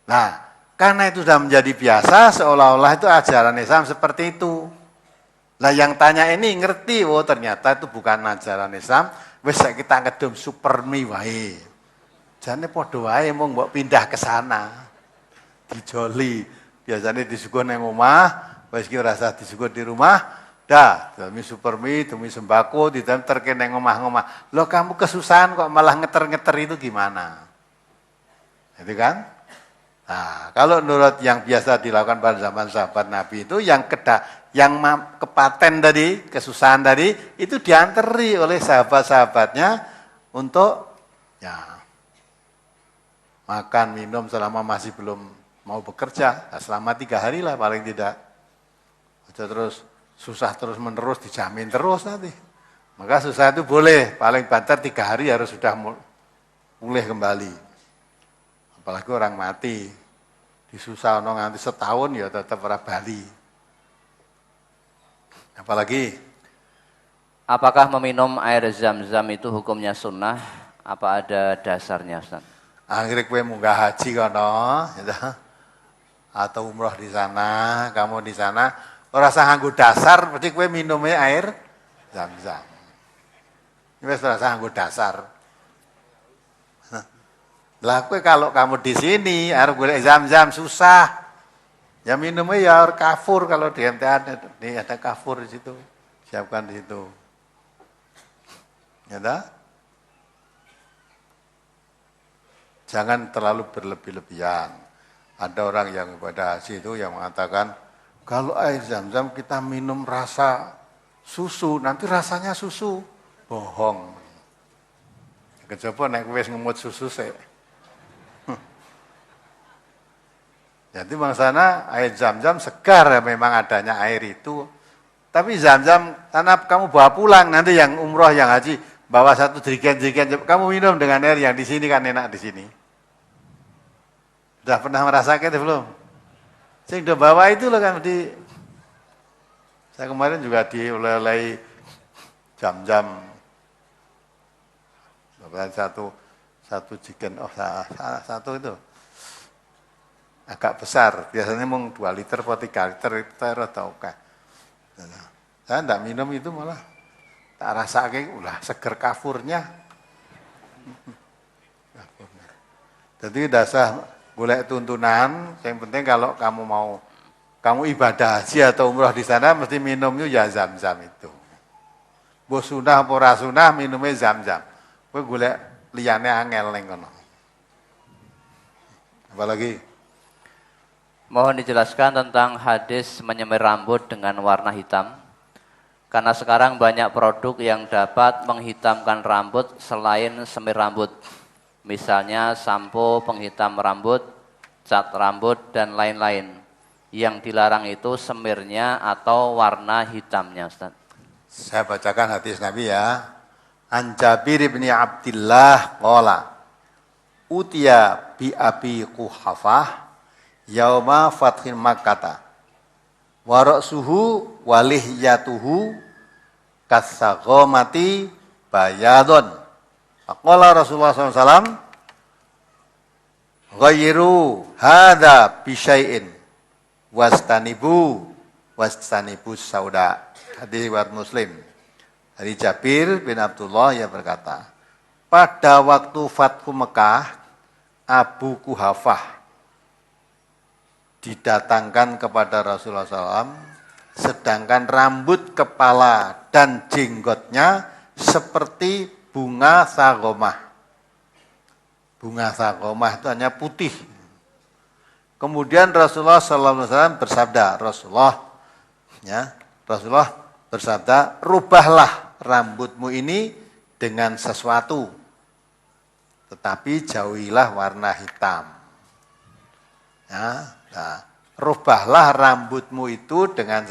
Nah, karena itu sudah menjadi biasa, seolah-olah itu ajaran Islam seperti itu. Nah, yang tanya ini ngerti, oh ternyata itu bukan ajaran Islam, wis kita ngedum supermi wae. Jane padha wae mung mbok pindah ke sana. Dijoli. Biasanya disuguh nang omah, wis ki rasa disuguh di rumah, dah demi supermi, demi sembako, diterke nang omah-omah. Loh kamu kesusahan kok malah ngeter-ngeter itu gimana? Itu kan? Nah, kalau menurut yang biasa dilakukan pada zaman sahabat Nabi itu yang kepaten tadi, kesusahan tadi itu dianteri oleh sahabat-sahabatnya untuk ya makan minum selama masih belum mau bekerja, selama 3 hari lah paling tidak. Terus susah terus menerus dijamin terus nanti. Maka susah itu boleh, paling banter 3 hari harus sudah pulih kembali. Apalagi orang mati, disusah nganti setahun ya tetap ora bali. Apalagi apakah meminum air zam-zam itu hukumnya sunnah? Apa ada dasarnya, Ustaz? akhirnya kue munggah haji kono, gitu. Atau umroh di sana, kamu di sana, ora usah nganggo dasar, berarti kue minumnya air zam-zam. Ini wis ora usah nganggo dasar. Lah kue kalau kamu di sini harus golek zam-zam susah. Ya minumnya ya air kafur kalau di MTA ada kafur di situ. Siapkan di situ. Ya dah? Jangan terlalu berlebih-lebihan. Ada orang yang pada haji itu yang mengatakan kalau air zam-zam kita minum rasa susu, nanti rasanya susu. Bohong. Kecoba nek wis ngemut susu sih. Jadi mangsana air zam-zam segar ya memang adanya air itu. Tapi zam-zam karena kamu bawa pulang nanti yang umroh yang haji bawa satu jerigen-jerigen kamu minum dengan air yang di sini kan enak di sini. Sudah pernah merasakan itu belum? Saya udah bawa itu loh kan saya kemarin juga dioleh-oleh jam-jam satu jerigen satu itu agak besar, biasanya mau 2 liter atau 3 liter itu saya tahu kan. Saya tidak minum itu malah tak rasa kayak ulah seger kafurnya. Jadi dasar golek tuntunan, yang penting kalau kamu ibadah haji atau umroh di sana mesti minumnya ya zam-zam itu. Mbok sunah apa ora sunah minumnya zam-zam. Kowe golek liyane angel ning kono. Apalagi Mohon dijelaskan tentang hadis menyemir rambut dengan warna hitam. Karena sekarang banyak produk yang dapat menghitamkan rambut selain semir rambut. Misalnya sampo penghitam rambut, cat rambut, dan lain-lain. Yang dilarang itu semirnya atau warna hitamnya, Ustaz. saya bacakan hadis Nabi ya. An Jabir bin Abdillah qala utiya bi Abi Quhafah yauma fathin Makkah wa ra'suhu walihiyatuhu kasaghamati bayadun. Faqala Rasulullah SAW ghayru hadza bi syai'in wastanibu sauda. Hadis riwayat Muslim. Dari Jabir bin Abdullah yang berkata, pada waktu Fathu Mekah, Abu Quhafah didatangkan kepada Rasulullah SAW, sedangkan rambut kepala dan jenggotnya seperti bunga sagomah. Bunga sagomah itu hanya putih. Kemudian Rasulullah SAW bersabda, Rasulullah bersabda, rubahlah rambutmu ini dengan sesuatu, tetapi jauhilah warna hitam. Ya, nah, rubahlah rambutmu itu dengan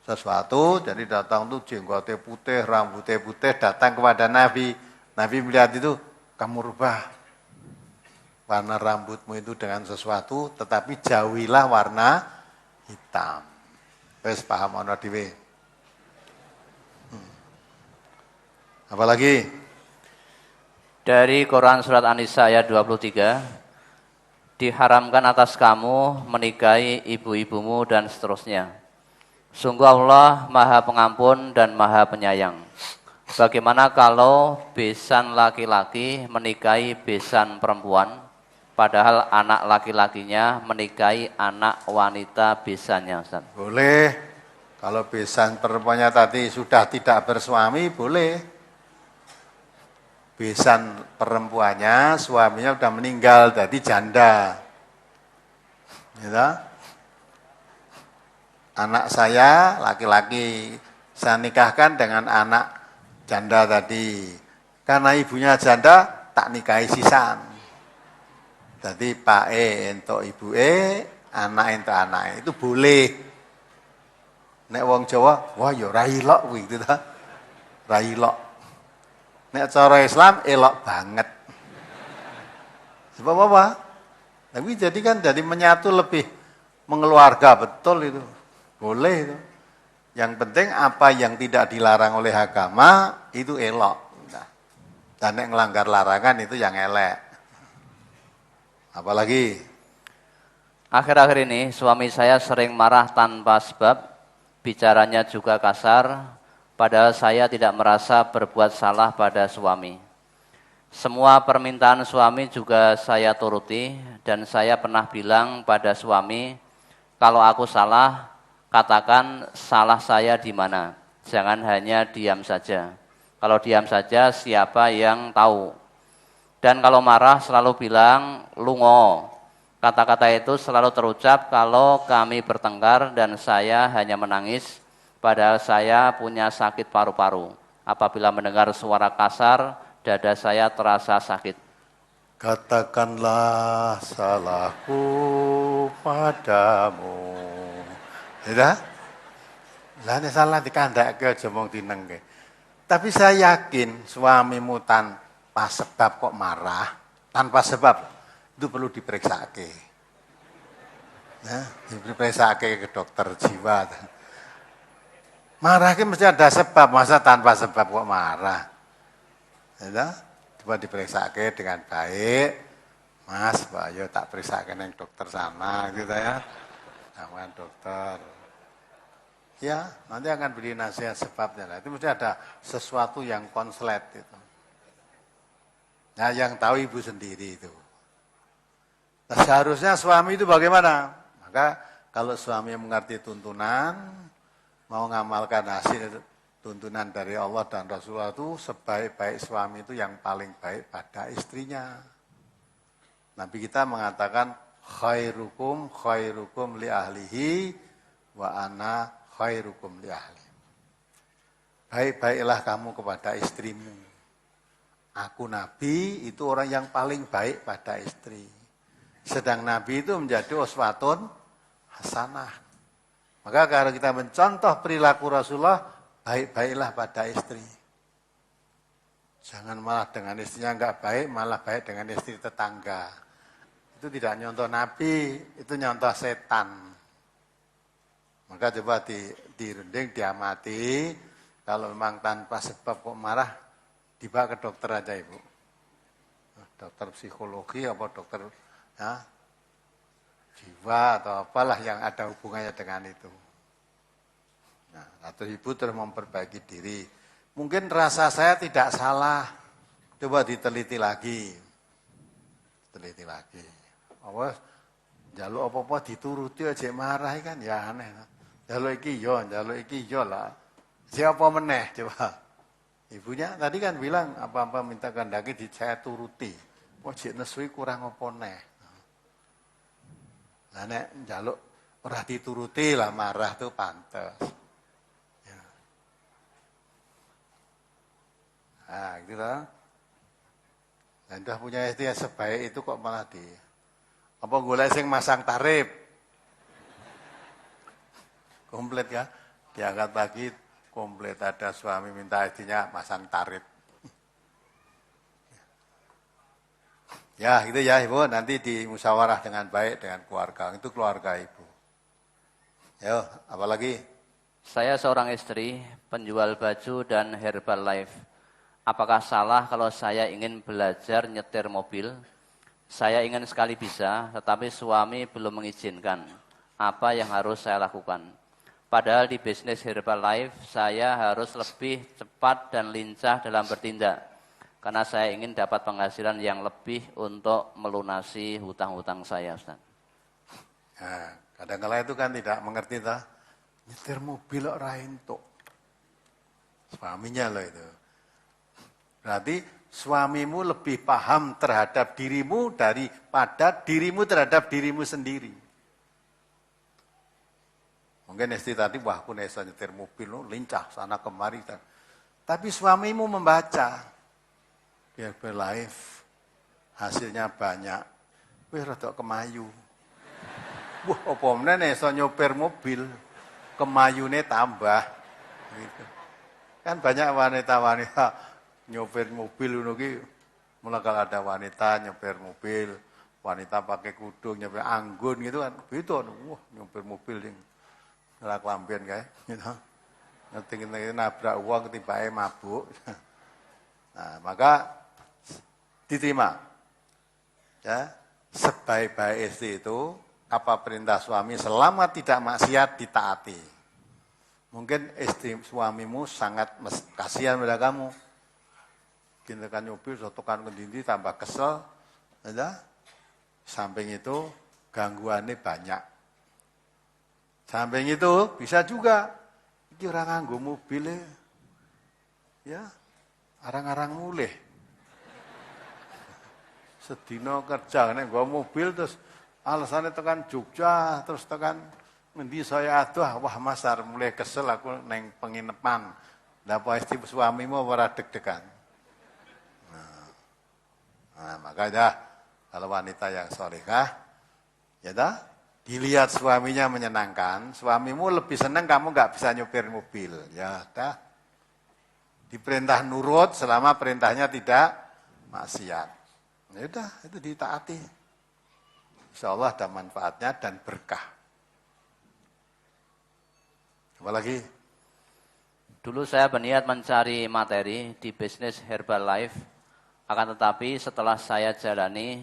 sesuatu. Jadi datang tuh jenggotnya putih, rambutnya putih, datang kepada Nabi. Nabi melihat itu, kamu rubah warna rambutmu itu dengan sesuatu, tetapi jauhilah warna hitam. Wes paham ana dhewe. Apalagi Dari Quran Surat An-Nisa ayat 23, diharamkan atas kamu menikahi ibu-ibumu dan seterusnya. Sungguh Allah Maha Pengampun dan Maha Penyayang. Bagaimana kalau besan laki-laki menikahi besan perempuan, padahal anak laki-lakinya menikahi anak wanita besannya, Ustaz? Boleh. Kalau besan perempuannya tadi sudah tidak bersuami, boleh. Besan perempuannya, suaminya sudah meninggal, jadi janda. Gitu? Anak saya laki-laki, saya nikahkan dengan anak janda tadi. Karena ibunya janda, tak nikahi sisan. Jadi Pak E untuk Ibu E, anak untuk anak E. Itu boleh. Nek wong Jawa, wah ya railok gitu ta. Railok. Nek cara Islam elok banget. Sebab apa? Tapi jadi kan jadi menyatu lebih mengeluarga, betul itu. Boleh itu. Yang penting apa yang tidak dilarang oleh agama itu elok. Nah, dan yang melanggar larangan itu yang elek. Apalagi? Akhir-akhir ini suami saya sering marah tanpa sebab, bicaranya juga kasar, padahal saya tidak merasa berbuat salah pada suami. Semua permintaan suami juga saya turuti dan saya pernah bilang pada suami, kalau aku salah, katakan salah saya di mana. Jangan hanya diam saja. Kalau diam saja siapa yang tahu. Dan kalau marah selalu bilang lungo. Kata-kata itu selalu terucap kalau kami bertengkar dan saya hanya menangis, padahal saya punya sakit paru-paru. Apabila mendengar suara kasar, dada saya terasa sakit. Katakanlah salahku padamu. Ya? Lah nek salah dikandhake aja mung dinengke. Tapi saya yakin suamimu tanpa sebab kok marah, tanpa sebab itu perlu diperiksake. Nah, diperiksake ke dokter jiwa. Marah mesti ada sebab, masa tanpa sebab kok marah. Ya, coba diperiksake dengan baik. Mas, Pak, ayo tak periksake nang dokter sana gitu ya. Sama dokter. Ya, nanti akan beri nasihat sebabnya. Nah, itu mesti ada sesuatu yang konslet itu. Nah, yang tahu ibu sendiri itu. Nah, seharusnya suami itu bagaimana? Maka kalau suami mengerti tuntunan, mau ngamalkan hasil tuntunan dari Allah dan Rasulullah itu, sebaik-baik suami itu yang paling baik pada istrinya. Nabi kita mengatakan, khairukum li ahlihi wa ana khairukum li ahli. Baik-baiklah kamu kepada istrimu. Aku Nabi itu orang yang paling baik pada istri. Sedang Nabi itu menjadi uswatun hasanah. Maka kalau kita mencontoh perilaku Rasulullah, baik-baiklah pada istri. Jangan malah dengan istrinya enggak baik, malah baik dengan istri tetangga. Itu tidak nyontoh Nabi, itu nyontoh setan. Maka coba dirunding, diamati. Kalau memang tanpa sebab kok marah, dibawa ke dokter aja Ibu. Dokter psikologi apa dokter ya, jiwa atau apalah yang ada hubungannya dengan itu. Nah, atau Ibu terus memperbaiki diri. Mungkin rasa saya tidak salah. Coba diteliti lagi. Teliti lagi. Awas njaluk apa-apa dituruti aja marah kan ya aneh. Njaluk iki yo lah. Siapa meneh coba. Ibunya tadi kan bilang apa-apa minta kehendaki saya turuti. Kok jek nesui kurang apa neh. Lah nek njaluk ora dituruti lah marah tuh pantes. Ya. Nah, gitu lah. Dan udah punya istri yang sebaik itu kok malah apa golek sing masang tarif. Komplit ya. Diangkat pagi komplit ada suami minta istrinya masang tarif. Ya, gitu ya Ibu, nanti dimusyawarah dengan baik dengan keluarga. Itu keluarga Ibu. Yo, apalagi? Saya seorang istri, penjual baju dan Herbalife. Apakah salah kalau saya ingin belajar nyetir mobil? Saya ingin sekali bisa, tetapi suami belum mengizinkan. Apa yang harus saya lakukan? Padahal di bisnis Herbalife, saya harus lebih cepat dan lincah dalam bertindak. Karena saya ingin dapat penghasilan yang lebih untuk melunasi hutang-hutang saya, Ustaz. Nah, kadang-kala itu kan tidak mengerti, nyetir mobil kok ra entuk. Suaminya loh itu. Berarti suamimu lebih paham terhadap dirimu daripada dirimu terhadap dirimu sendiri. Mungkin istri tadi, wah aku nesa nyetir mobil, lincah sana kemari. Tapi suamimu membaca, Herbalife, hasilnya banyak, wih rada kemayu. Wah apa meneh nesa nyopir mobil, kemayune tambah. Gitu. Kan banyak wanita-wanita nyopir mobil ngono ki, mulai kalau ada wanita nyopir mobil, wanita pakai kudung nyopir anggun gitu kan, gitu. Wah nyopir mobil yang ora klamben kae, gitu. Ngerti nabrak uang tibake mabuk. Nah, maka diterima. Ya, sebaik-baik istri itu apa perintah suami selama tidak maksiat ditaati. Mungkin istri suamimu sangat kasihan pada kamu. Kintekan nyopir, sotokan kendindi tambah kesel, ya. Samping itu gangguannya banyak. Samping itu bisa juga iki ora nganggo mobile. Ya. Arang-arang mulih. Sedina kerja nek nggo mobil terus alasannya tekan Jogja, terus tekan ngendi saya aduh, wah Mas arep mulai kesel aku neng penginapan. Lah apa istri suamimu ora deg-degan. Nah, makanya kalau wanita yang solehah, ya dah, dilihat suaminya menyenangkan, suamimu lebih senang kamu nggak bisa nyupir mobil, ya dah. Diperintah nurut selama perintahnya tidak maksiat. Ya udah, itu ditaati. Insya Allah ada manfaatnya dan berkah. Apalagi? Dulu saya berniat mencari materi di bisnis Herbalife, akan tetapi setelah saya jalani,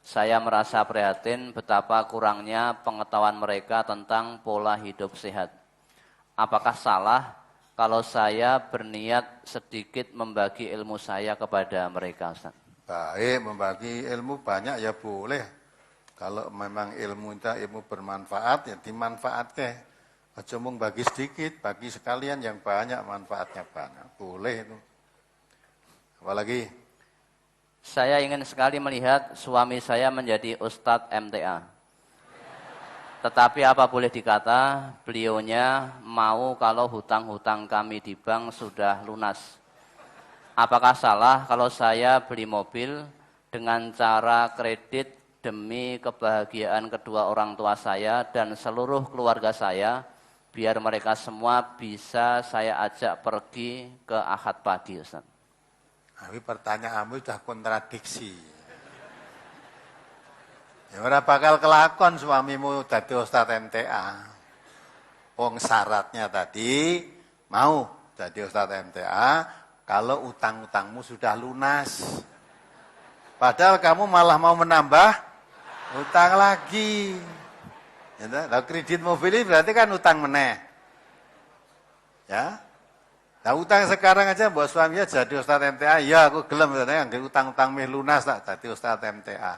saya merasa prihatin betapa kurangnya pengetahuan mereka tentang pola hidup sehat. Apakah salah kalau saya berniat sedikit membagi ilmu saya kepada mereka, Ustaz? Baik, membagi ilmu banyak ya boleh. Kalau memang ilmu bermanfaat, ya dimanfaatkan. Aja mung bagi sedikit, bagi sekalian yang banyak, manfaatnya banyak. Boleh itu. Apalagi? Saya ingin sekali melihat suami saya menjadi Ustadz MTA. Tetapi apa boleh dikata, beliaunya mau kalau hutang-hutang kami di bank sudah lunas. Apakah salah kalau saya beli mobil dengan cara kredit demi kebahagiaan kedua orang tua saya dan seluruh keluarga saya, biar mereka semua bisa saya ajak pergi ke Ahad pagi, Ustaz? Tapi pertanyaanmu sudah kontradiksi. Ya ora bakal kelakon suamimu dadi Ustaz MTA. Wong syaratnya tadi mau jadi Ustaz MTA kalau utang-utangmu sudah lunas. Padahal kamu malah mau menambah utang lagi. Ya, kredit mobil ini berarti kan utang meneh. Ya. Nah utang sekarang aja buat suaminya jadi Ustaz MTA, ya aku gelem katanya utang-utang meh lunas tak jadi Ustaz MTA.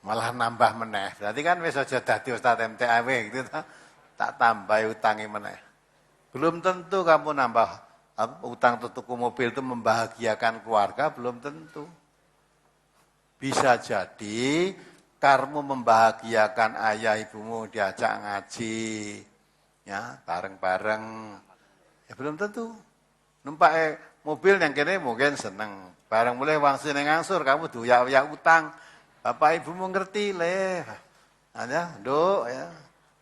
Malah nambah meneh. Berarti kan wis aja dadi Ustaz MTA gitu tak tambah utangi meneh. Belum tentu kamu nambah utang tutuku mobil itu membahagiakan keluarga, belum tentu. Bisa jadi karmu membahagiakan ayah ibumu diajak ngaji, ya bareng-bareng. Ya belum tentu. Numpak mobil yang kene mungkin seneng. Bareng mulai wangsi neng angsur, kamu duyak-uyak utang. Bapak ibumu ngerti le. Ada, Duk ya.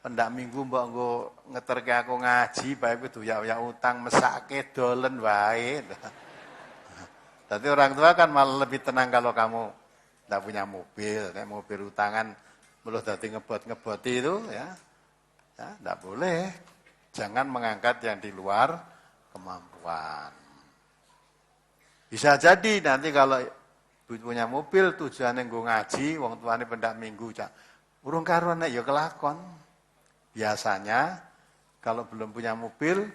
Pendak minggu mbak nggo ngeterke aku ngaji, baik itu duyak-uyak utang mesake dolen wae. Tapi orang tua kan malah lebih tenang kalau kamu tidak punya mobil, kayak mobil utangan belum dadi ngebot-ngeboti itu ya. Ya, tidak boleh. Jangan mengangkat yang di luar kemampuan. Bisa jadi nanti kalau ibu punya mobil tujuannya nggo ngaji, wong tuane pendak minggu cak. Urung karuan nek ya kelakon. Biasanya kalau belum punya mobil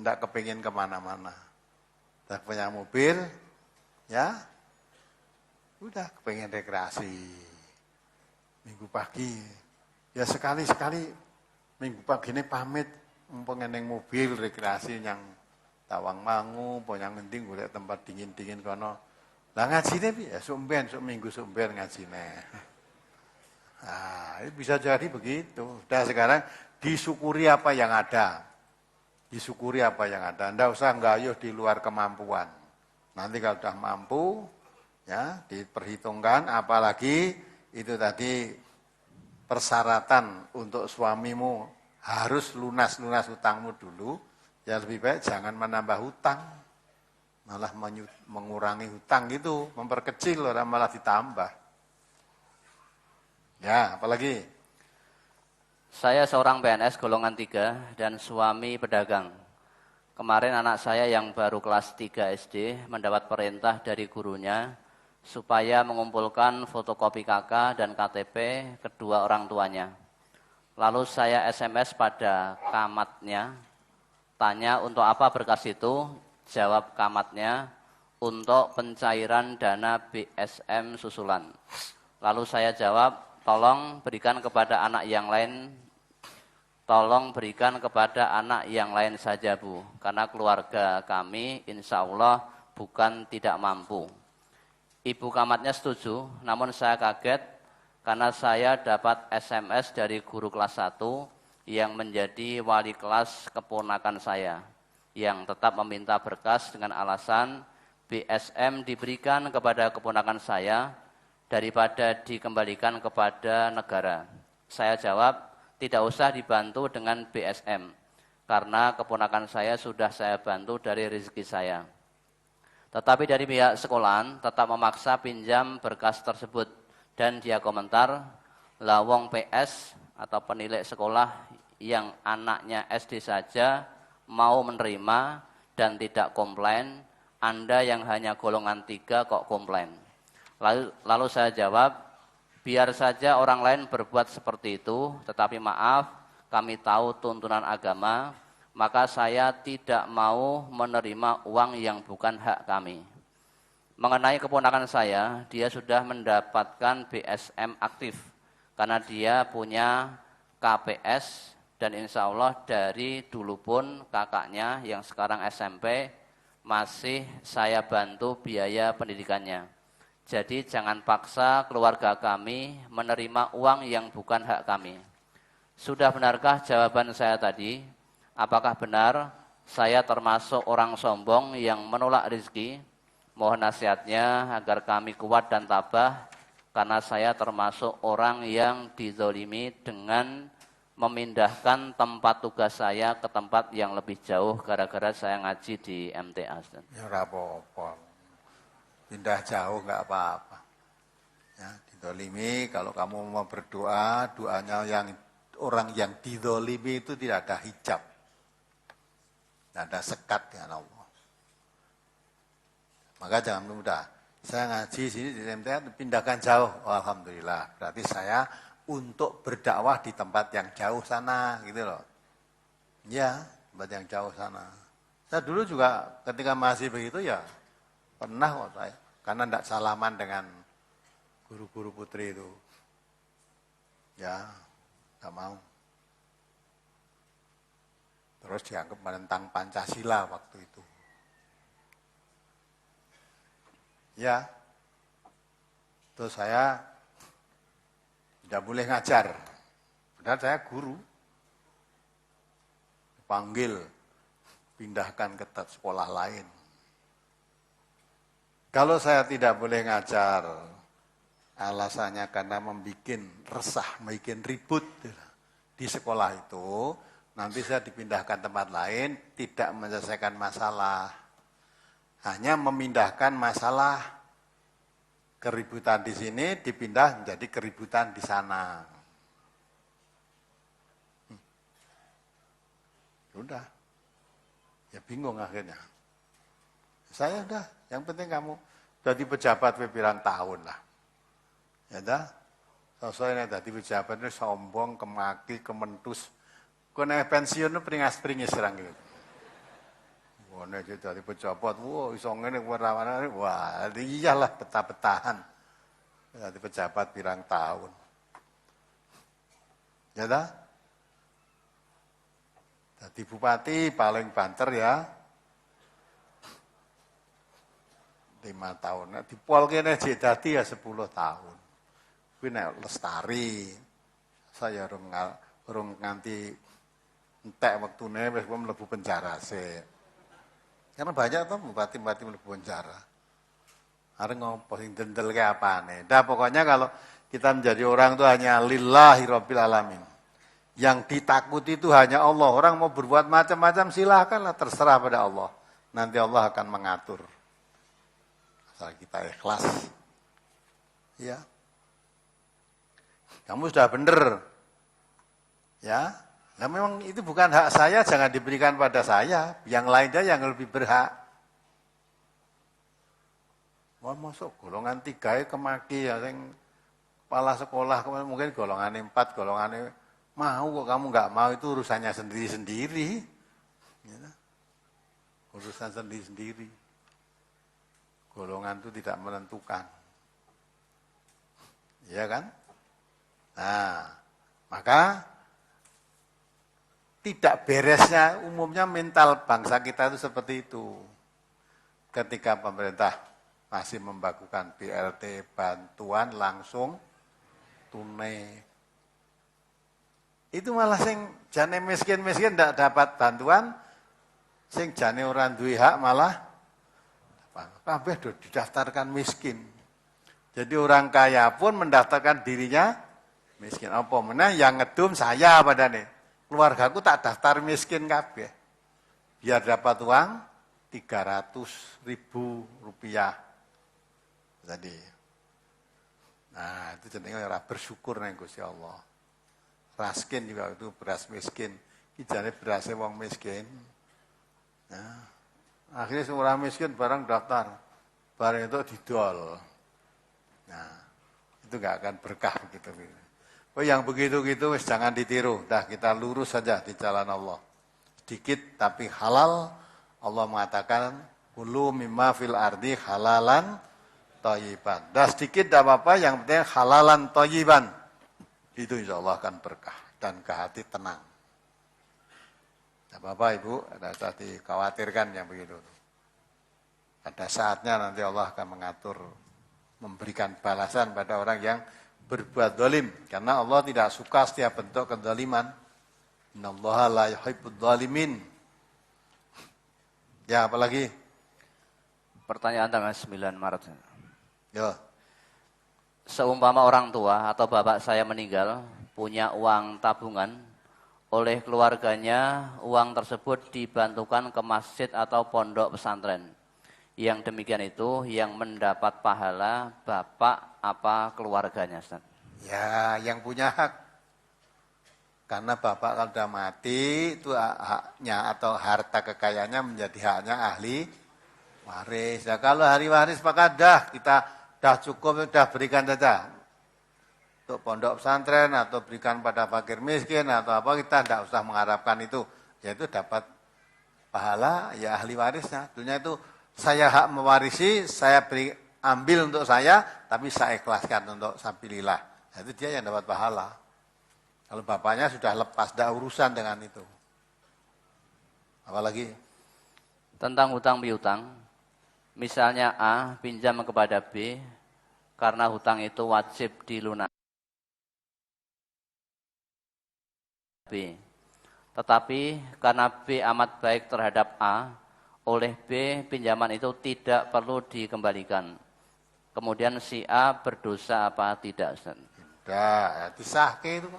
ndak kepengin kemana-mana. Tak punya mobil, ya udah kepengen rekreasi. Minggu pagi, ya sekali-sekali minggu pagi ini pamit mumpung neng mobil rekreasi yang Tawangmangu, yang ngendi golek tempat dingin-dingin kono. Lah ngajine piye? Sok minggu sok ngajine. Ah, ini bisa jadi begitu. Udah sekarang disyukuri apa yang ada. Disyukuri apa yang ada. Ndak usah nggayuh di luar kemampuan. Nanti kalau sudah mampu, ya diperhitungkan. Apalagi itu tadi persyaratan untuk suamimu harus lunas hutangmu dulu. Ya lebih baik jangan menambah hutang. Malah mengurangi hutang gitu. Memperkecil orang malah ditambah. Ya, apalagi? Saya seorang PNS golongan 3 dan suami pedagang. Kemarin anak saya yang baru kelas 3 SD mendapat perintah dari gurunya supaya mengumpulkan fotokopi KK dan KTP kedua orang tuanya. Lalu saya SMS pada kamatnya, tanya untuk apa berkas itu, jawab kamatnya untuk pencairan dana BSM susulan. Lalu saya jawab, tolong berikan kepada anak yang lain saja Bu, karena keluarga kami insya Allah bukan tidak mampu. Ibu kamatnya setuju, namun saya kaget karena saya dapat SMS dari guru kelas 1 yang menjadi wali kelas keponakan saya, yang tetap meminta berkas dengan alasan BSM diberikan kepada keponakan saya daripada dikembalikan kepada negara. Saya jawab, tidak usah dibantu dengan BSM, karena keponakan saya sudah saya bantu dari rezeki saya. Tetapi dari pihak sekolahan tetap memaksa pinjam berkas tersebut, dan dia komentar, lawong PS atau penilik sekolah yang anaknya SD saja mau menerima dan tidak komplain, Anda yang hanya golongan 3 kok komplain. Lalu saya jawab, biar saja orang lain berbuat seperti itu, tetapi maaf, kami tahu tuntunan agama, maka saya tidak mau menerima uang yang bukan hak kami. Mengenai keponakan saya, dia sudah mendapatkan BSM aktif, karena dia punya KPS, dan insya Allah dari dulu pun kakaknya yang sekarang SMP masih saya bantu biaya pendidikannya. Jadi jangan paksa keluarga kami menerima uang yang bukan hak kami. Sudah benarkah jawaban saya tadi? Apakah benar saya termasuk orang sombong yang menolak rezeki? Mohon nasihatnya agar kami kuat dan tabah, karena saya termasuk orang yang dizolimi dengan memindahkan tempat tugas saya ke tempat yang lebih jauh gara-gara saya ngaji di MTA. Ya ora apa-apa. Pindah jauh enggak apa-apa. Ya, dizolimi kalau kamu mau berdoa, doanya yang orang yang dizolimi itu tidak ada hijab. Tidak ada sekat dengan Allah. Maka jangan mudah. Saya ngaji sini di MTA pindahkan jauh. Oh, alhamdulillah. Berarti saya untuk berdakwah di tempat yang jauh sana, gitu loh. Ya, tempat yang jauh sana. Saya dulu juga ketika masih begitu ya, pernah kok saya. Karena tidak salaman dengan guru-guru putri itu. Ya, tidak mau. Terus dianggap menentang Pancasila waktu itu. Ya, terus saya tidak boleh ngajar. Padahal saya guru. Dipanggil, pindahkan ke sekolah lain. Kalau saya tidak boleh ngajar, alasannya karena membuat resah, membuat ribut di sekolah itu, nanti saya dipindahkan tempat lain, tidak menyelesaikan masalah. Hanya memindahkan masalah. Keributan di sini dipindah menjadi keributan di sana. Udah. Ya bingung akhirnya. Saya udah, yang penting kamu Jadi pejabat pirang tahun lah. Ya dah. Sosoknya dadi pejabat ini sombong, kemaki, kementus. Kena pensiun peringas-peringis serang gitu. Wah, nek dadi pejabat, wah iso ngene warawane, wah iyalah betah-betahan. Dadi pejabat pirang tahun. Ya dah. Dadi bupati paling banter ya. 5 tahun. Nek dipol kene jek dadi ya 10 tahun. Kuwi nek lestari. Saya urung nganti entek wektune wis mlebu penjara sih. Karena banyak tuh bupati-bupati mlebu penjara. Arep ngopo sing dendelke apane. Dah pokoknya kalau kita menjadi orang itu hanya lillahi rabbil alamin. Yang ditakuti itu hanya Allah. Orang mau berbuat macam-macam silahkanlah, terserah pada Allah. Nanti Allah akan mengatur. Asal kita ikhlas. Ya. Kamu sudah benar. Ya. Nah memang itu bukan hak saya, jangan diberikan pada saya. Yang lainnya yang lebih berhak. Mau masuk golongan 3 kemaki ya, yang kepala sekolah mungkin golongan 4, golongan mau kok kamu nggak mau, itu urusannya sendiri-sendiri. Ya. Urusan sendiri-sendiri. Golongan itu tidak menentukan. Iya kan? Nah, maka tidak beresnya umumnya mental bangsa kita itu seperti itu. Ketika pemerintah masih membagikan BLT, bantuan langsung tunai. Itu malah sing jane miskin-miskin tidak dapat bantuan, sing jane orang duwe hak malah kabeh didaftarkan miskin. Jadi orang kaya pun mendaftarkan dirinya miskin. Apa meneh yang ngedum saya padane. Keluargaku tak daftar miskin kabeh. Biar dapat uang 300.000 rupiah. Jadi, nah itu jenenge ora bersyukur nang Gusti Allah. Raskin juga itu beras miskin. Kijane berasnya wong miskin. Nah, akhirnya semua orang miskin barang daftar. Barang itu didol. Nah, itu nggak akan berkah begitu. Oh, yang begitu-gitu jangan ditiru. Dah kita lurus saja di jalan Allah. Sedikit tapi halal. Allah mengatakan kulu mimma fil ardi halalan thayyiban. Dah sedikit dah apa-apa, yang penting halalan thayyiban. Itu insya Allah akan berkah dan ke hati tenang. Tidak apa-apa Ibu, ada saat dikhawatirkan yang begitu. Pada saatnya nanti Allah akan mengatur, memberikan balasan pada orang yang berbuat zalim. Karena Allah tidak suka setiap bentuk kezaliman. Innallaha la yuhibbudz zalimin. Ya, apalagi? Pertanyaan tanggal 9 Maret. Ya. Seumpama orang tua atau bapak saya meninggal, punya uang tabungan, oleh keluarganya uang tersebut dibantukan ke masjid atau pondok pesantren. Yang demikian itu yang mendapat pahala bapak apa keluarganya, Ustaz? Ya, yang punya hak. Karena bapak kalau sudah mati, itu haknya atau harta kekayaannya menjadi haknya ahli waris. Ya, kalau ahli waris maka kita dah cukup, dah berikan saja. Untuk pondok pesantren atau berikan pada fakir miskin atau apa, kita tidak usah mengharapkan itu. Yaitu dapat pahala ya ahli warisnya. Dunia itu saya hak mewarisi, saya ambil untuk saya, tapi saya ikhlaskan untuk sabilillah. Itu dia yang dapat pahala. Kalau bapaknya sudah lepas, tidak urusan dengan itu. Apalagi? Tentang hutang piutang, misalnya A pinjam kepada B, karena hutang itu wajib dilunasi B. Tetapi karena B amat baik terhadap A, oleh B pinjaman itu tidak perlu dikembalikan. Kemudian si A berdosa apa tidak, Ustaz? Tidak, disahke itu.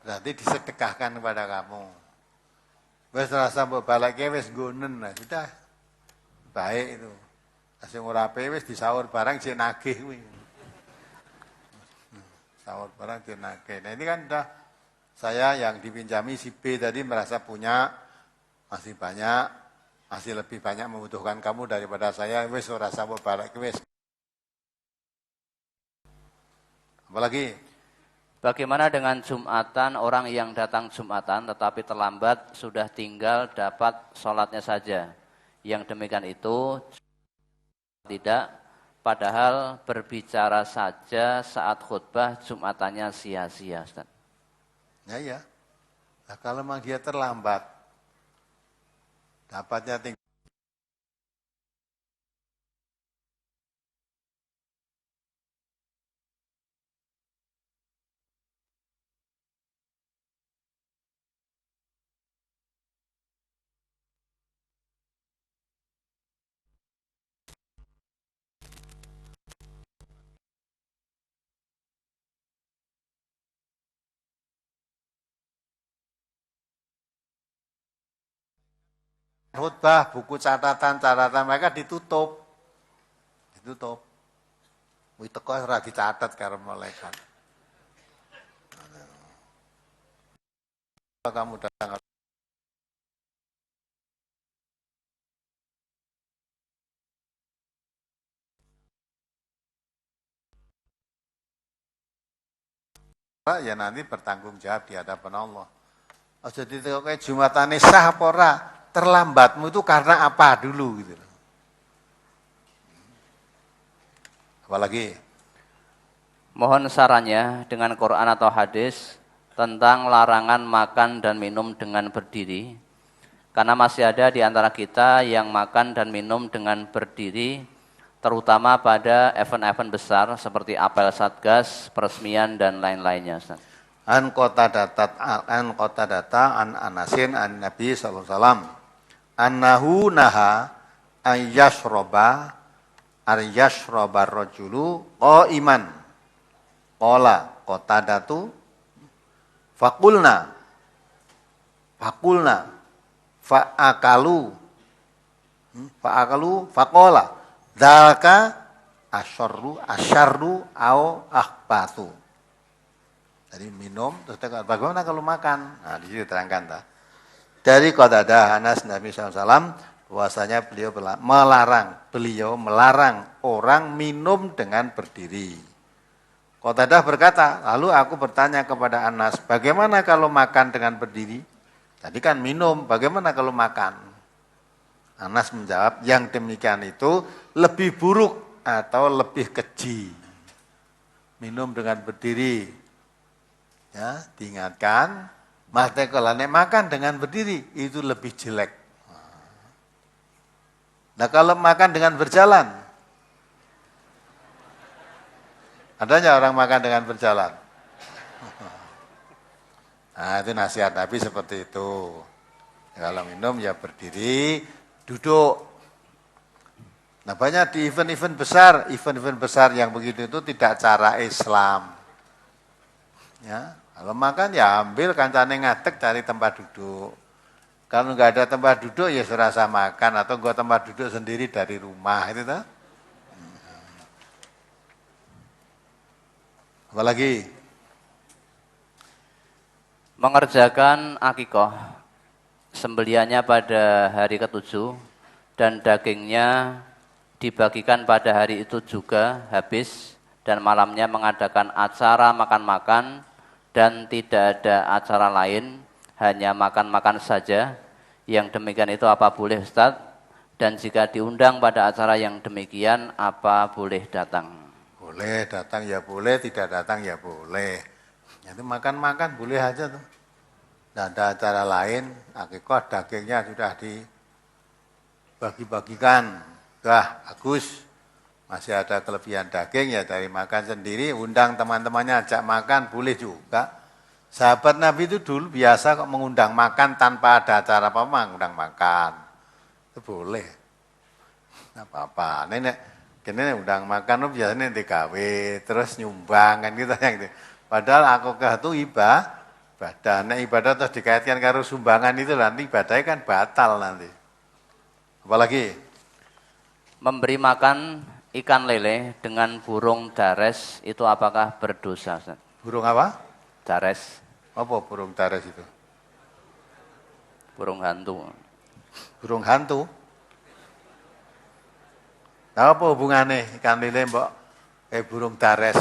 Berarti disedekahkan kepada kamu. Wes rasa mbok balekke wis nggonen lah, sudah. Baik itu. Sing ora ape wis disaur barang sing nagih kuwi. Sahur barang sing nagih. Nah ini kan udah saya yang dipinjami si B tadi merasa punya masih banyak Masih lebih banyak membutuhkan kamu daripada saya, wis ora sawur barek wis. Apalagi? Bagaimana dengan Jumatan, orang yang datang Jumatan tetapi terlambat sudah tinggal dapat sholatnya saja. Yang demikian itu tidak, padahal berbicara saja saat khutbah Jumatannya sia-sia, Ustaz. Ya. Nah, kalau memang dia terlambat, dapatnya tinggal. Khutbah, buku catatan mereka ditutup. Wih teko ora dicatat karo malaikat. Kamu datang ya nanti bertanggung jawab di hadapan Allah. Jadi kayak Jumatane sah apa ora? Terlambatmu itu karena apa dulu gitu. Apalagi? Mohon sarannya dengan Quran atau hadis tentang larangan makan dan minum dengan berdiri. Karena masih ada di antara kita yang makan dan minum dengan berdiri, terutama pada event-event besar seperti apel Satgas, peresmian, dan lain-lainnya. Ustaz. An kota data an Anasin an Nabi sallallahu alaihi wasallam annahu naha ayyashroba rajulu iman qala kota datu fakulna fa'akalu faqala dzalika asyarru au akhbatu. Jadi minum terus bagaimana kalau makan? Nah, di sini terangkan dari Qatadah Anas Nabi SAW bahwasanya beliau melarang orang minum dengan berdiri. Qatadah berkata, lalu aku bertanya kepada Anas, bagaimana kalau makan dengan berdiri? Tadi kan minum, bagaimana kalau makan? Anas menjawab, yang demikian itu lebih buruk atau lebih keji. Minum dengan berdiri. Ya, diingatkan, mate kalau makan dengan berdiri itu lebih jelek. Nah, kalau makan dengan berjalan, adanya orang makan dengan berjalan. Nah, itu nasihat Nabi seperti itu. Ya, kalau minum ya berdiri, duduk. Nah, banyak di event-event besar yang begitu itu tidak cara Islam. Ya, kalau makan ya ambil kancane ngadeg cari tempat duduk. Kalau nggak ada tempat duduk ya serasa makan atau gua tempat duduk sendiri dari rumah itu tuh. Apalagi mengerjakan akikah, sembeliannya pada hari ke-7 dan dagingnya dibagikan pada hari itu juga habis dan malamnya mengadakan acara makan-makan dan tidak ada acara lain, hanya makan-makan saja. Yang demikian itu apa boleh Ustaz? Dan jika diundang pada acara yang demikian, apa boleh datang? boleh datang ya boleh, tidak datang ya boleh. Itu makan-makan boleh aja tuh. Tidak ada acara lain, akikah dagingnya sudah dibagi-bagikan. Bagus. Masih ada kelebihan daging ya dari makan sendiri, undang teman-temannya ajak makan boleh juga. Sahabat Nabi itu dulu biasa kok mengundang makan tanpa ada acara apa mengundang makan. Itu boleh. Enggak apa-apa. Nenek kene undang makan biasanya DKW terus nyumbang kan gitu yang gitu. Padahal akikah itu ibadah. Nek ibadah terus dikaitkan karo sumbangan itu nanti ibadahnya kan batal nanti. Apalagi memberi makan ikan lele dengan burung dares itu apakah berdosa, Ustaz? Burung apa? Dares. Apa burung dares itu? Burung hantu. Burung hantu? Nah, apa hubungannya ikan lele mbok burung dares?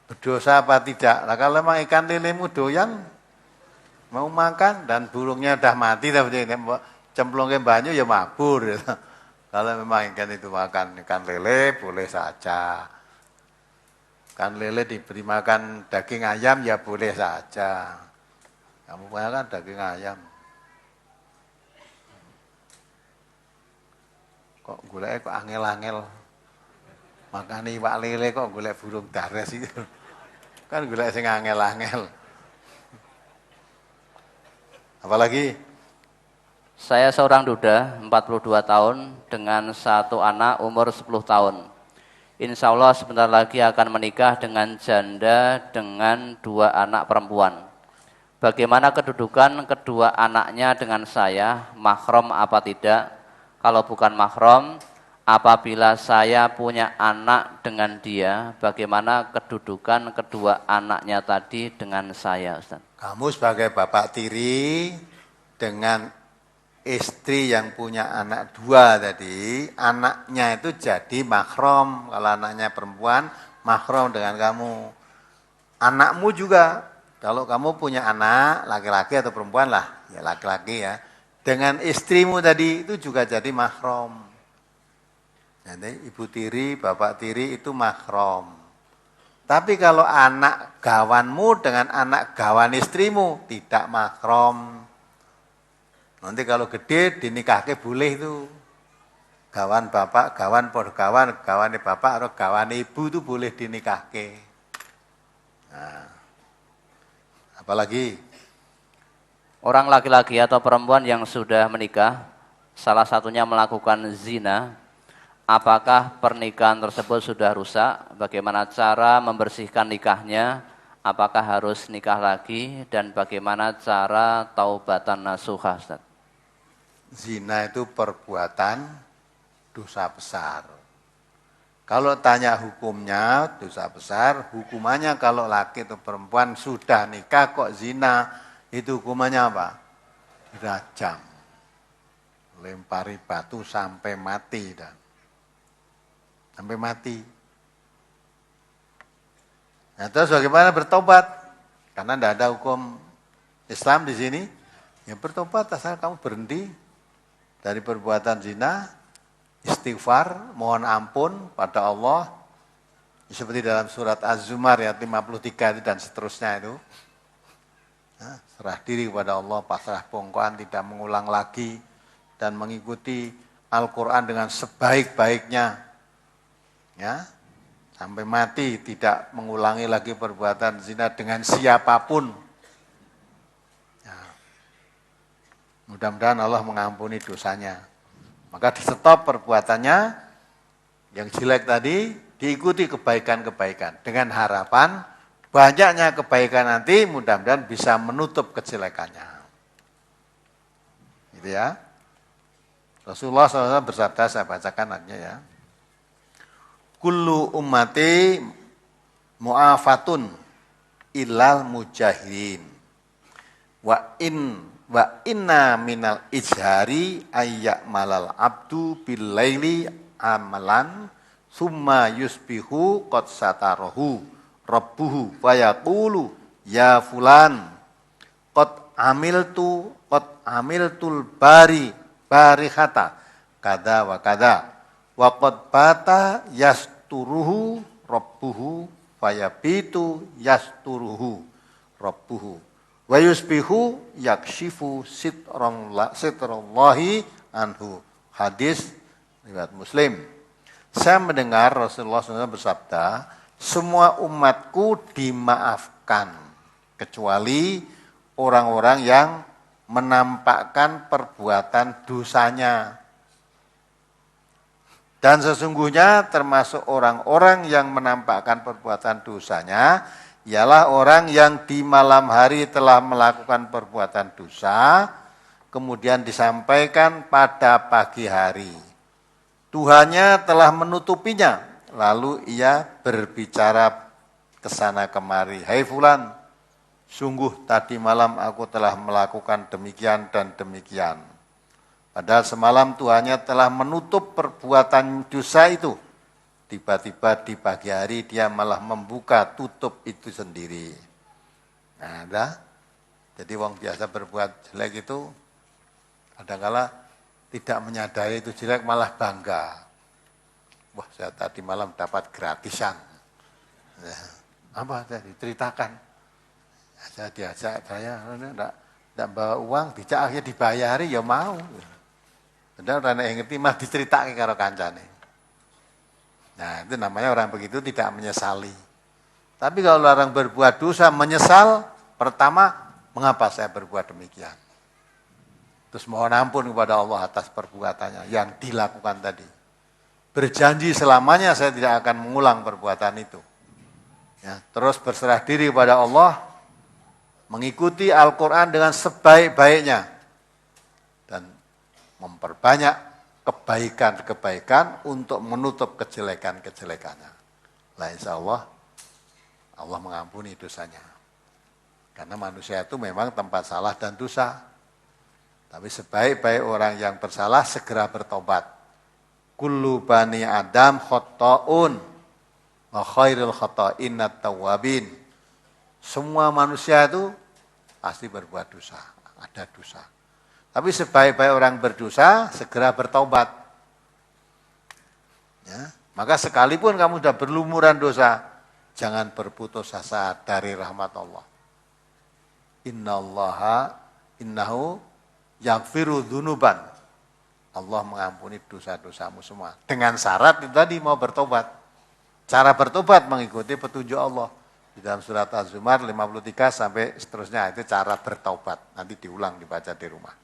Berdosa apa tidak? Nah, kalau memang ikan lelemu doyan mau makan dan burungnya udah mati tapi cemplungnya banyu ya mabur. Gitu. Kalau memang ikan itu makan ikan lele boleh saja. Ikan lele diberi makan daging ayam ya boleh saja. Kamu makan daging ayam. Kok golek kok angel-angel. Makane iwak lele kok golek burung dares itu. Kan golek sing angel-angel. Apalagi Saya seorang duda, 42 tahun, dengan satu anak umur 10 tahun. Insya Allah sebentar lagi akan menikah dengan janda dengan 2 anak perempuan. Bagaimana kedudukan kedua anaknya dengan saya, mahram apa tidak? Kalau bukan mahram, apabila saya punya anak dengan dia, bagaimana kedudukan kedua anaknya tadi dengan saya, Ustaz? kamu sebagai bapak tiri dengan istri yang punya anak 2 tadi, anaknya itu jadi mahram. Kalau anaknya perempuan, mahram dengan kamu. Anakmu juga, kalau kamu punya anak, laki-laki atau perempuan lah, ya laki-laki ya, dengan istrimu tadi itu juga jadi mahram. Jadi ibu tiri, bapak tiri itu mahram. Tapi kalau anak gawanmu dengan anak gawan istrimu tidak mahram. Nanti kalau gede dinikahke boleh itu. Gawan bapak, gawan gawane bapak atau gawane ibu itu boleh dinikahke. Nah, apalagi Orang laki-laki atau perempuan yang sudah menikah, salah satunya melakukan zina, apakah pernikahan tersebut sudah rusak? Bagaimana cara membersihkan nikahnya? Apakah harus nikah lagi? Dan bagaimana cara taubatan nasuha, Ustaz? zina itu perbuatan dosa besar. Kalau tanya hukumnya dosa besar, hukumannya kalau laki atau perempuan sudah nikah kok zina, itu hukumannya apa? Rajam. Lempari batu sampai mati dan sampai mati. Nah, terus bagaimana bertobat? Karena tidak ada hukum Islam di sini. Ya bertobat asal kamu berhenti dari perbuatan zina, istighfar, mohon ampun pada Allah. Seperti dalam surat Az-Zumar ayat 53 itu dan seterusnya itu. Nah, serah diri kepada Allah, pasrah bongkoan, tidak mengulang lagi dan mengikuti Al-Quran dengan sebaik-baiknya. Ya, sampai mati tidak mengulangi lagi perbuatan zina dengan siapapun. Ya. Mudah-mudahan Allah mengampuni dosanya. Maka di stop perbuatannya yang jelek tadi, diikuti kebaikan-kebaikan dengan harapan banyaknya kebaikan nanti mudah-mudahan bisa menutup kejelekannya. Gitu ya. Rasulullah SAW bersabda, saya bacakan nantinya ya. Kullu ummati mu'afatun illal mujahirin. Wa inna minal ijhari ayyak malal abdu bil laili amalan summa yusbihu qad satarahu rabbuhu wa yaqulu ya fulan qad amiltul barihata kada wa kada wa qad bata yasturuhu rabbuhu fayabitu yasturuhu rabbuhu wa yusbihu yakshifu sitrallahi anhu. Hadis riwayat Muslim. Saya mendengar Rasulullah SAW bersabda, semua umatku dimaafkan kecuali orang-orang yang menampakkan perbuatan dosanya. Dan sesungguhnya termasuk orang-orang yang menampakkan perbuatan dosanya ialah orang yang di malam hari telah melakukan perbuatan dosa, kemudian disampaikan pada pagi hari. Tuhannya telah menutupinya, lalu ia berbicara ke sana kemari, "Hai fulan, sungguh tadi malam aku telah melakukan demikian dan demikian." Padahal semalam Tuhannya telah menutup perbuatan dosa itu. Tiba-tiba di pagi hari dia malah membuka tutup itu sendiri. Nah, jadi wong biasa berbuat jelek itu kadang-kala tidak menyadari itu jelek malah bangga. Wah, saya tadi malam dapat gratisan. Ya, apa tadi? Ceritakan. Ya, saya diajak, saya tidak bawa uang, dijak akhirnya dibayari, ya mau. Padahal orang yang ngerti mah diceritakan karo kancane. Nah, itu namanya orang begitu tidak menyesali. Tapi kalau orang berbuat dosa menyesal, pertama, mengapa saya berbuat demikian? Terus mohon ampun kepada Allah atas perbuatannya yang dilakukan tadi. Berjanji selamanya saya tidak akan mengulang perbuatan itu. Ya, terus berserah diri kepada Allah, mengikuti Al-Quran dengan sebaik-baiknya, dan memperbanyak kebaikan-kebaikan untuk menutup kejelekan-kejelekannya. Lah insya Allah mengampuni dosanya. Karena manusia itu memang tempat salah dan dosa. Tapi sebaik-baik orang yang bersalah segera bertobat. Kullu bani Adam khotta'un wa khairul khotta'in at-tawwabin. Semua manusia itu pasti berbuat dosa, ada dosa. Tapi sebaik-baik orang berdosa, segera bertobat. Ya, maka sekalipun kamu sudah berlumuran dosa, jangan berputus asa dari rahmat Allah. Innahu yaghfiru dzunuban. Allah mengampuni dosa-dosamu semua. Dengan syarat itu tadi mau bertobat. Cara bertobat mengikuti petunjuk Allah. Di dalam surat Az-Zumar 53 sampai seterusnya, itu cara bertobat. Nanti diulang dibaca di rumah.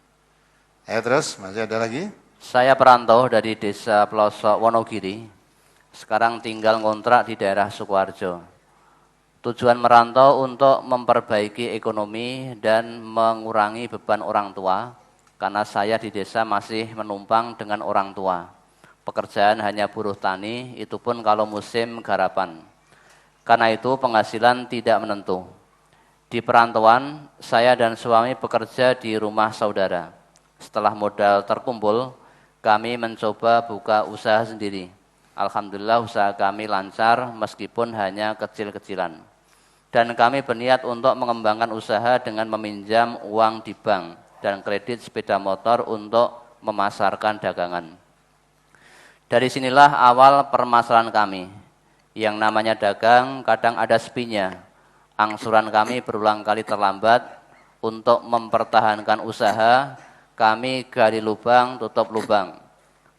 Ayo terus, masih ada lagi? Saya perantau dari desa pelosok Wonogiri. Sekarang tinggal ngontrak di daerah Sukoharjo. Tujuan merantau untuk memperbaiki ekonomi dan mengurangi beban orang tua. Karena saya di desa masih menumpang dengan orang tua. Pekerjaan hanya buruh tani, itu pun kalau musim garapan. Karena itu penghasilan tidak menentu. Di perantauan, saya dan suami bekerja di rumah saudara. Setelah modal terkumpul, kami mencoba buka usaha sendiri. Alhamdulillah usaha kami lancar meskipun hanya kecil-kecilan. Dan kami berniat untuk mengembangkan usaha dengan meminjam uang di bank dan kredit sepeda motor untuk memasarkan dagangan. Dari sinilah awal permasalahan kami. Yang namanya dagang kadang ada sepinya. Angsuran kami berulang kali terlambat. Untuk mempertahankan usaha, kami gali lubang, tutup lubang.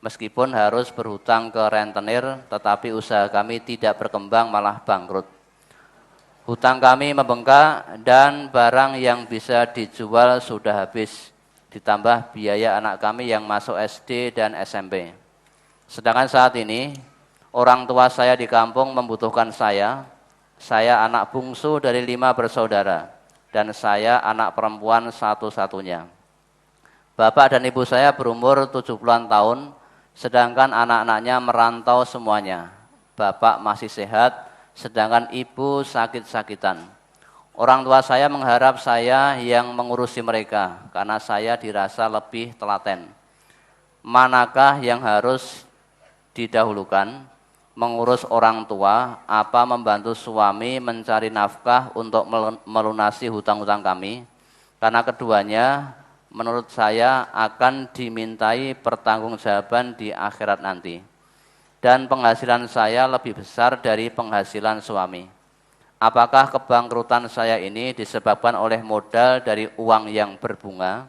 Meskipun harus berhutang ke rentenir, tetapi usaha kami tidak berkembang, malah bangkrut. Hutang kami membengkak dan barang yang bisa dijual sudah habis. Ditambah biaya anak kami yang masuk SD dan SMP. Sedangkan saat ini, orang tua saya di kampung membutuhkan saya. Saya anak bungsu dari 5 bersaudara. Dan saya anak perempuan satu-satunya. Bapak dan ibu saya berumur 70-an tahun, sedangkan anak-anaknya merantau semuanya. Bapak masih sehat, sedangkan ibu sakit-sakitan. Orang tua saya mengharap saya yang mengurusi mereka, karena saya dirasa lebih telaten. Manakah yang harus didahulukan? Mengurus orang tua, apa membantu suami mencari nafkah untuk melunasi hutang-hutang kami? Karena keduanya menurut saya akan dimintai pertanggungjawaban di akhirat nanti. Dan penghasilan saya lebih besar dari penghasilan suami. Apakah kebangkrutan saya ini disebabkan oleh modal dari uang yang berbunga?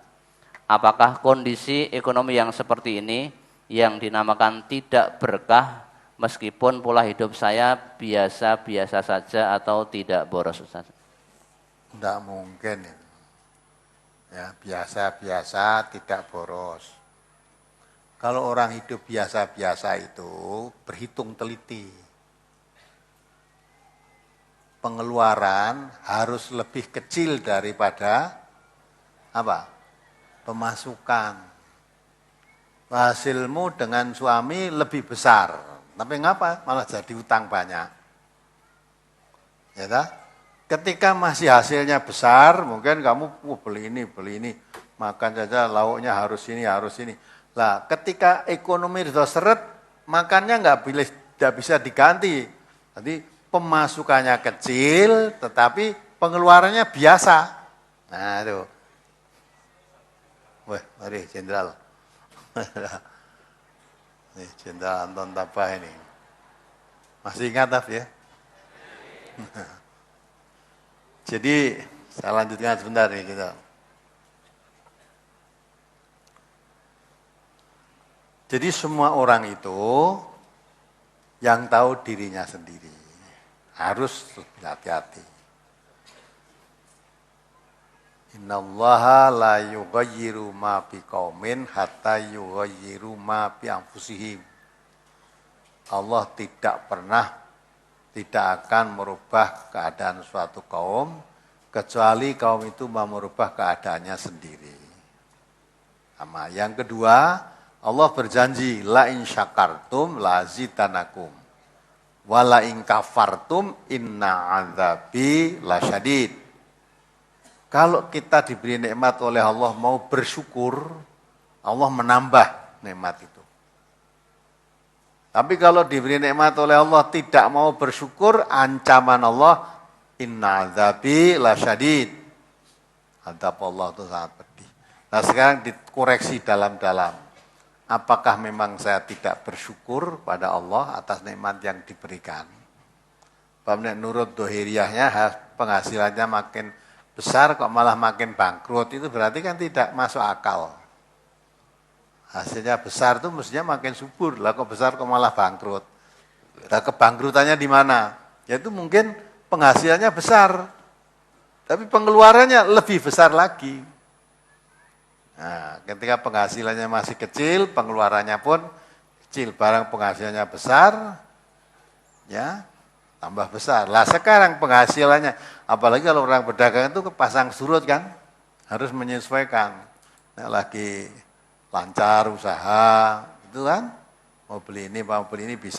Apakah kondisi ekonomi yang seperti ini yang dinamakan tidak berkah, meskipun pola hidup saya biasa-biasa saja atau tidak boros, Ustaz? Tidak mungkin itu. Ya, biasa-biasa tidak boros. Kalau orang hidup biasa-biasa itu berhitung teliti. Pengeluaran harus lebih kecil daripada apa? Pemasukan. Hasilmu dengan suami lebih besar. Tapi ngapa? Malah jadi utang banyak. Ya tak? Ketika masih hasilnya besar, mungkin kamu beli ini. makan saja lauknya harus ini. Lah, ketika ekonomi sudah seret, makannya nggak bisa diganti. Jadi pemasukannya kecil, tetapi pengeluarannya biasa. Nah itu. Wah, mari Jenderal. Ini Jenderal Anton Tabah ini. Masih ingat ya? Jadi saya lanjutkan sebentar nih kita. Jadi semua orang itu yang tahu dirinya sendiri. Harus lebih hati-hati. Innallaha la yughayyiru ma biqaumin hatta yughayyiru ma bi anfusihim. Allah tidak akan merubah keadaan suatu kaum kecuali kaum itu mau merubah keadaannya sendiri. Sama yang kedua, Allah berjanji la in syakartum la zidanakum wa la in kafartum inna adzabi lasyadid. Kalau kita diberi nikmat oleh Allah mau bersyukur, Allah menambah nikmat itu. Tapi kalau diberi nikmat oleh Allah tidak mau bersyukur, ancaman Allah inna adzabi lasyadid. Azab Allah itu sangat pedih. Nah sekarang dikoreksi dalam-dalam. Apakah memang saya tidak bersyukur pada Allah atas nikmat yang diberikan? Menurut dohiriyahnya penghasilannya makin besar kok malah makin bangkrut, itu berarti kan tidak masuk akal. Hasilnya besar itu mestinya makin subur, lah kok besar kok malah bangkrut. Nah kebangkrutannya di mana? Yaitu mungkin penghasilannya besar, tapi pengeluarannya lebih besar lagi. Nah, ketika penghasilannya masih kecil, pengeluarannya pun kecil. Barang penghasilannya besar, ya tambah besar. Lah sekarang penghasilannya, apalagi kalau orang berdagang itu pasang surut kan, harus menyesuaikan. Nah, lagi lancar usaha, itu kan, mau beli ini bisa.